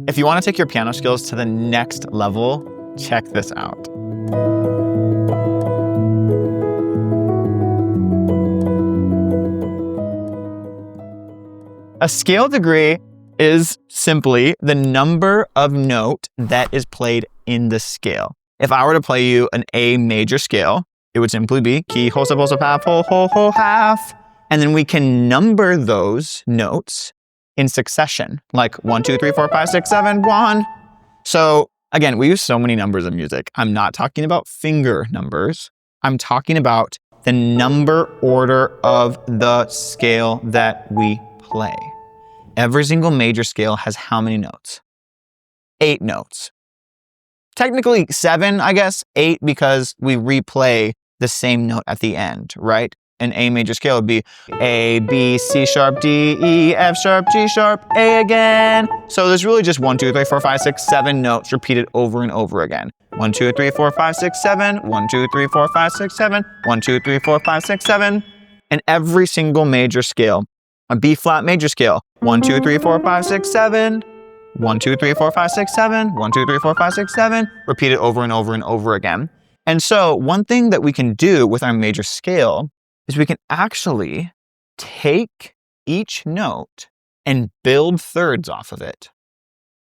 If you want to take your piano skills to the next level, check this out. A scale degree is simply the number of note that is played in the scale. If I were to play you an A major scale, it would simply be key, whole, sub, half, whole, half. And then we can number those notes in succession, like 1, 2, 3, 4, 5, 6, 7, 1. So again, we use so many numbers in music. I'm not talking about finger numbers. I'm talking about the number order of the scale that we play. Every single major scale has how many notes? 8 notes. Technically 7, I guess, 8 because we replay the same note at the end, right? An A major scale would be A, B, C sharp, D, E, F sharp, G sharp, A again. So there's really just 1, 2, 3, 4, 5, 6, 7 notes repeated over and over again. 1, 2, 3, 4, 5, 6, 7, 1, 2, 3, 4, 5, 6, 7, 1, 2, 3, 4, 5, 6, 7. And every single major scale, a B flat major scale, 1, 2, 3, 4, 5, 6, 7, 1, 2, 3, 4, 5, 6, 7, 1, 2, 3, 4, 5, 6, 7, repeated over and over and over again. And so one thing that we can do with our major scale is we can actually take each note and build thirds off of it.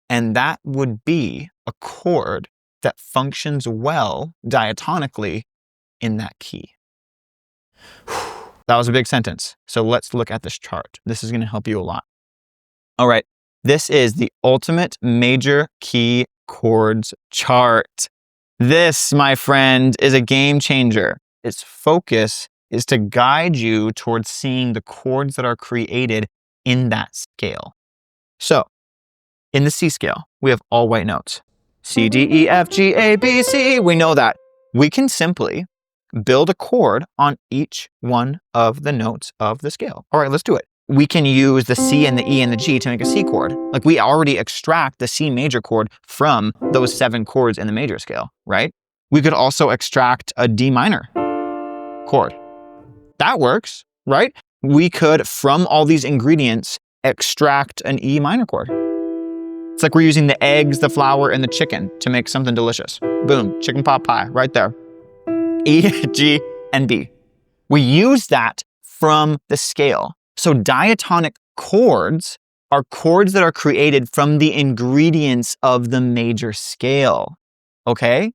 And that would be a chord that functions well diatonically in that key. That was a big sentence. So let's look at this chart. This is going to help you a lot. All right. This is the ultimate major key chords chart. This, my friend, is a game changer. Its focus is to guide you towards seeing the chords that are created in that scale. So, in the C scale, we have all white notes. C, D, E, F, G, A, B, C. We know that. We can simply build a chord on each one of the notes of the scale. All right, let's do it. We can use the C and the E and the G to make a C chord. Like we already extract the C major chord from those 7 chords in the major scale, right? We could also extract a D minor chord. That works, right? We could, from all these ingredients, extract an E minor chord. It's like we're using the eggs, the flour, and the chicken to make something delicious. Boom, chicken pot pie, right there. E, G, and B. We use that from the scale. So diatonic chords are chords that are created from the ingredients of the major scale, okay?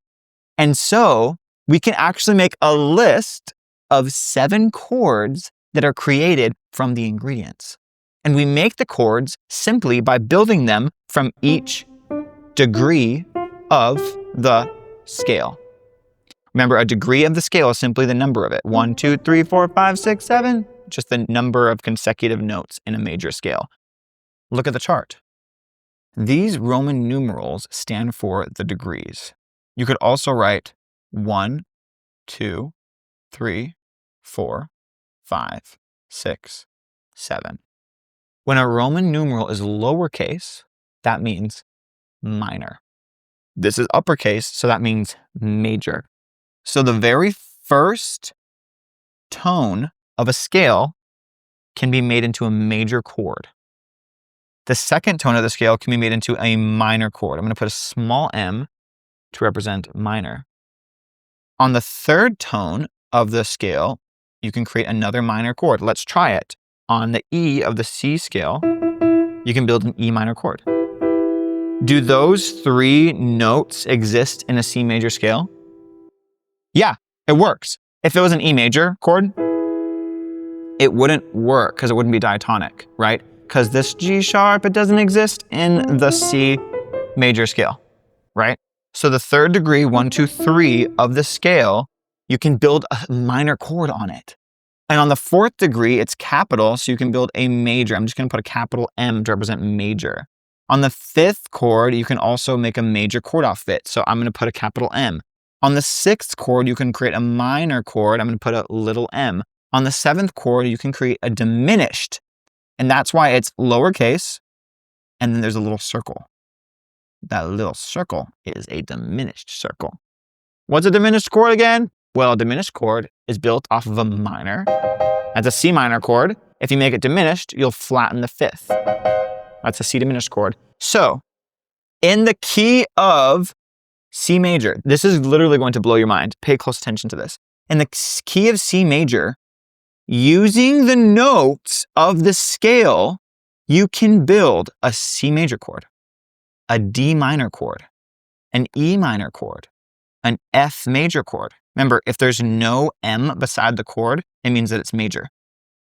And so we can actually make a list of 7 chords that are created from the ingredients. And we make the chords simply by building them from each degree of the scale. Remember, a degree of the scale is simply the number of it. 1, 2, 3, 4, 5, 6, 7. Just the number of consecutive notes in a major scale. Look at the chart. These Roman numerals stand for the degrees. You could also write 1, 2, 3, 4, 5, 6, 7. When a Roman numeral is lowercase, that means minor. This is uppercase, so that means major. So the very first tone of a scale can be made into a major chord. The second tone of the scale can be made into a minor chord. I'm going to put a small m to represent minor. On the third tone of the scale, you can create another minor chord. Let's try it. On the E of the C scale, you can build an E minor chord. Do those 3 notes exist in a C major scale? Yeah, it works. If it was an E major chord, it wouldn't work because it wouldn't be diatonic, right? Because this G sharp, it doesn't exist in the C major scale, right? So the third degree, 1, 2, 3 of the scale, you can build a minor chord on it. And on the fourth degree, it's capital, so you can build a major. I'm just going to put a capital M to represent major. On the fifth chord, you can also make a major chord off it, so I'm going to put a capital M. On the sixth chord, you can create a minor chord. I'm going to put a little m. On the seventh chord, you can create a diminished, and that's why it's lowercase, and then there's a little circle. That little circle is a diminished circle. What's a diminished chord again? Well, a diminished chord is built off of a minor. That's a C minor chord. If you make it diminished, you'll flatten the fifth. That's a C diminished chord. So in the key of C major. This is literally going to blow your mind. Pay close attention to this. In the key of C major, using the notes of the scale, you can build a C major chord, a D minor chord, an E minor chord, an F major chord. Remember, if there's no M beside the chord, it means that it's major.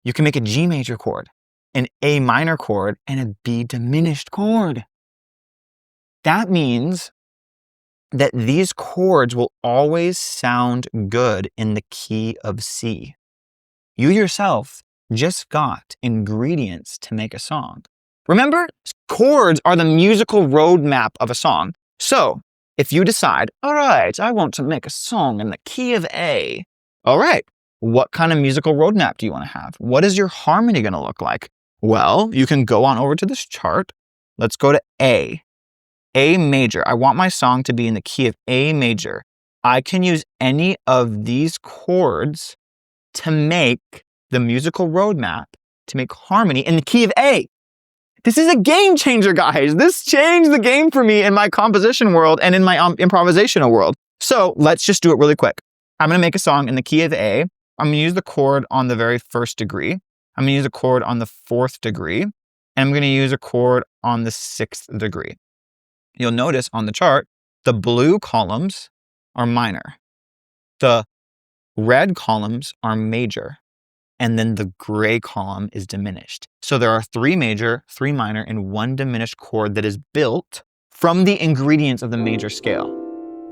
You can make a G major chord, an A minor chord, and a B diminished chord. That means that these chords will always sound good in the key of C. You yourself just got ingredients to make a song. Remember, chords are the musical roadmap of a song. So if you decide, all right, I want to make a song in the key of A. All right, what kind of musical roadmap do you want to have? What is your harmony going to look like? Well, you can go on over to this chart. Let's go to A. A major. I want my song to be in the key of A major. I can use any of these chords to make the musical roadmap to make harmony in the key of A. This is a game changer, guys. This changed the game for me in my composition world and in my improvisational world. So let's just do it really quick. I'm going to make a song in the key of A. I'm going to use the chord on the very first degree. I'm going to use a chord on the fourth degree. And I'm going to use a chord on the sixth degree. You'll notice on the chart, the blue columns are minor. The red columns are major. And then the gray column is diminished. So there are 3 major, 3 minor, and 1 diminished chord that is built from the ingredients of the major scale.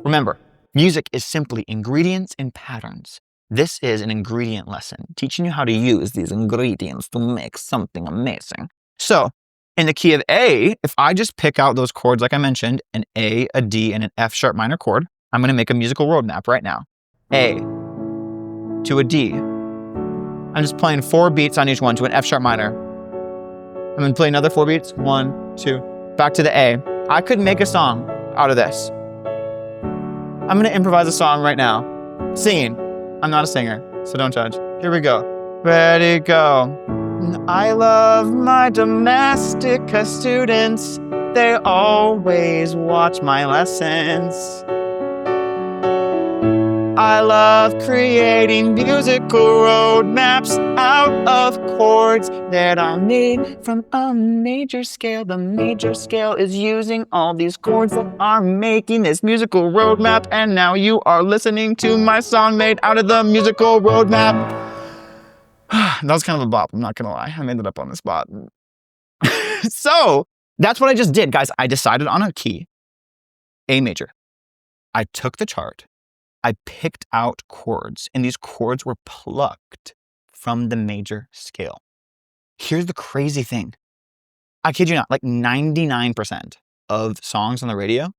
Remember, music is simply ingredients and patterns. This is an ingredient lesson, teaching you how to use these ingredients to make something amazing. So in the key of A, if I just pick out those chords like I mentioned, an A, a D, and an F sharp minor chord, I'm going to make a musical roadmap right now. A to a D. I'm just playing 4 beats on each one to an F sharp minor. I'm going to play another 4 beats. 1, 2, back to the A. I could make a song out of this. I'm going to improvise a song right now. Singing. I'm not a singer, so don't judge. Here we go. Ready, go. I love my Domestika students. They always watch my lessons. I love creating musical roadmaps out of chords that are made from a major scale. The major scale is using all these chords that are making this musical roadmap. And now you are listening to my song made out of the musical roadmap. That was kind of a bop, I'm not gonna lie. I made it up on the spot. So that's what I just did, guys. I decided on a key, A major. I took the chart. I picked out chords, and these chords were plucked from the major scale. Here's the crazy thing. I kid you not, like 99% of songs on the radio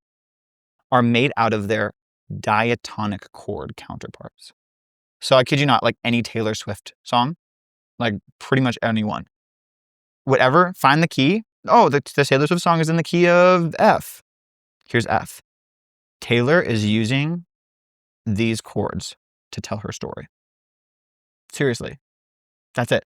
are made out of their diatonic chord counterparts. So I kid you not, like any Taylor Swift song, like pretty much anyone. Whatever, find the key. Oh, the Taylor Swift song is in the key of F. Here's F. Taylor is using these chords to tell her story. Seriously, that's it.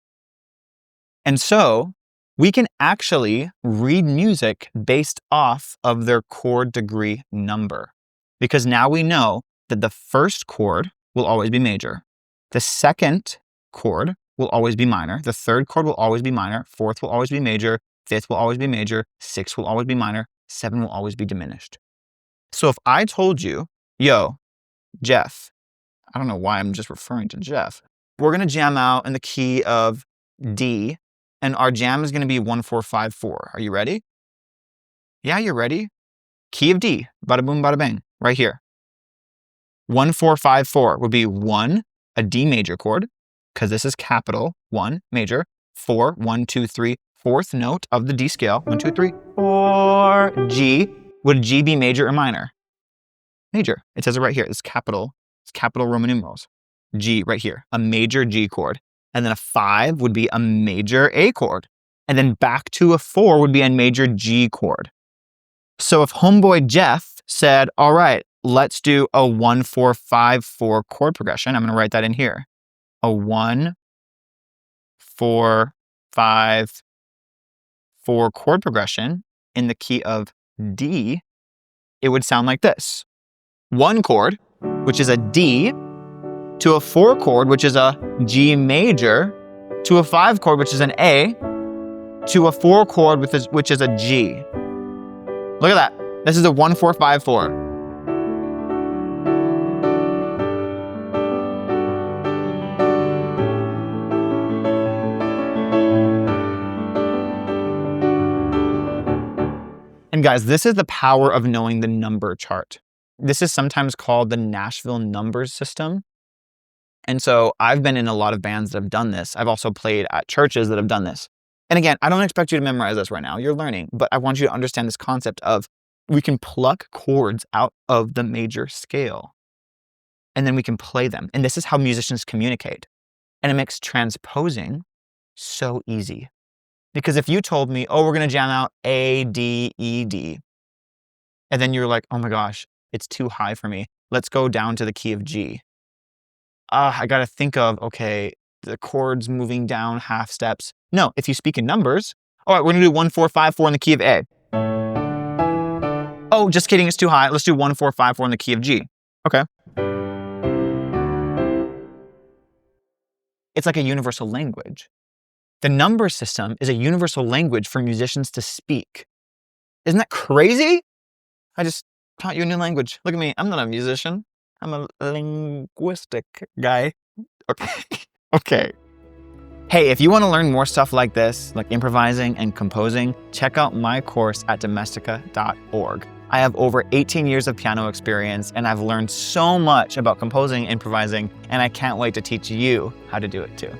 And so we can actually read music based off of their chord degree number, because now we know that the first chord will always be major. The second chord will always be minor. The third chord will always be minor. Fourth will always be major. Fifth will always be major. Sixth will always be minor. 7 will always be diminished. So if I told you, yo, Jeff, I don't know why I'm just referring to Jeff. We're going to jam out in the key of D, and our jam is going to be 1, 4, 5, 4. Are you ready? Yeah, you're ready. Key of D, bada boom, bada bang, right here. 1, 4, 5, 4 would be 1, a D major chord, because this is capital 1 major. 4, 1, 2, 3, fourth note of the D scale. 1, 2, 3, 4. G. Would G be major or minor? Major. It says it right here. It's capital Roman numerals. G right here, a major G chord. And then a 5 would be a major A chord. And then back to a 4 would be a major G chord. So if homeboy Jeff said, all right, let's do a 1, 4, 5, 4 chord progression. I'm going to write that in here. A 1, 4, 5, 4 chord progression in the key of D, it would sound like this. 1 chord, which is a D, to a 4 chord, which is a G major, to a 5 chord, which is an A, to a 4 chord, which is a G. Look at that. This is a 1, 4, 5, 4. And guys, this is the power of knowing the number chart. This is sometimes called the Nashville Number System. And so I've been in a lot of bands that have done this. I've also played at churches that have done this. And again, I don't expect you to memorize this right now. You're learning, but I want you to understand this concept of we can pluck chords out of the major scale and then we can play them. And this is how musicians communicate. And it makes transposing so easy. Because if you told me, oh, we're going to jam out A, D, E, D, and then you're like, oh my gosh, it's too high for me. Let's go down to the key of G. I got to think of, okay, the chords moving down half steps. No, if you speak in numbers, all right, we're going to do 1, 4, 5, 4 in the key of A. Oh, just kidding, it's too high. Let's do 1, 4, 5, 4 in the key of G. Okay. It's like a universal language. The number system is a universal language for musicians to speak. Isn't that crazy? I just taught you a new language. Look at me. I'm not a musician. I'm a linguistic guy. Okay. Okay. Hey, if you want to learn more stuff like this, like improvising and composing, check out my course at domestika.org. I have over 18 years of piano experience and I've learned so much about composing, improvising, and I can't wait to teach you how to do it too.